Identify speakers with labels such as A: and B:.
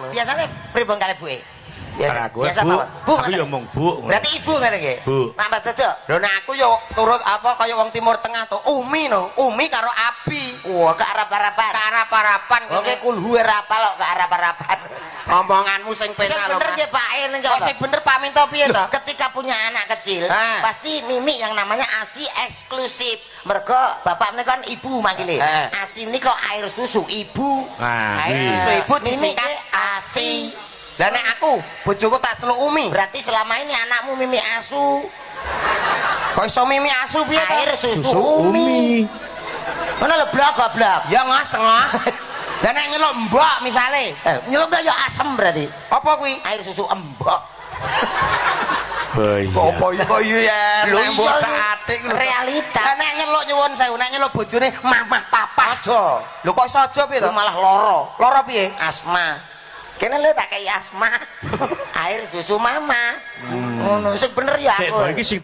A: lho. Biasane pripun kalih buke?
B: Biasa mawon. Bu, aku ya mung Bu.
A: Berarti ibu ngene nggih.
B: Bu.
A: Mampet dadak.
C: Lho nek aku yo turut apa kaya wong Timur Tengah to. Umi no, Umi karo Abi.
A: Wah, ke Arab-Araban.
C: Karap-arapan
A: Oke, kulhu ora apal kok ke Arab-Araban.
C: omonganmu sing
A: Sing
C: penak lho.
A: bener
C: Mas.
A: nggih Pak En
C: Kok sing bener Pak Minto piye to?
A: Ketika punya anak kecil,
C: Ah.
A: pasti mimi yang namanya ASI eksklusif. Mergo bapak menika kan ibu manggile.
C: Ah.
A: ASI ini kok air susu ibu.
B: Nah,
C: Air
B: iki.
C: susu ibu
A: Mimi
C: disingkat
A: ASI.
C: Lah nek aku bojoku tak celuk Umi.
A: Berarti selama ini anakmu mimi asu.
C: Kok iso mimi asu piye to?
A: Air susu
B: Susu
A: umi. Mana lho blak goblok.
C: Ya ngah-cengah. Lah nek nyeluk mbok misale.
A: Nyeluk ya asem berarti.
C: Apa kuwi?
A: Air susu embok.
B: Oh iya.
C: Apa iku ya?
A: Lho,
C: Nek
A: iya,
C: mbok
A: iya.
C: tak atik lho.
A: Realita.
C: Lah nek nyeluk nyuwun sewu, nek nyeluk bojone mamah papa.
A: Aja.
C: Lho kok iso aja piye to?
A: Itu malah loro.
C: Loro piye?
A: Asma. Kene lho tak kayak asma. Air susu mama. Ngono sing bener ya
B: Sik,
A: aku.
B: iki sing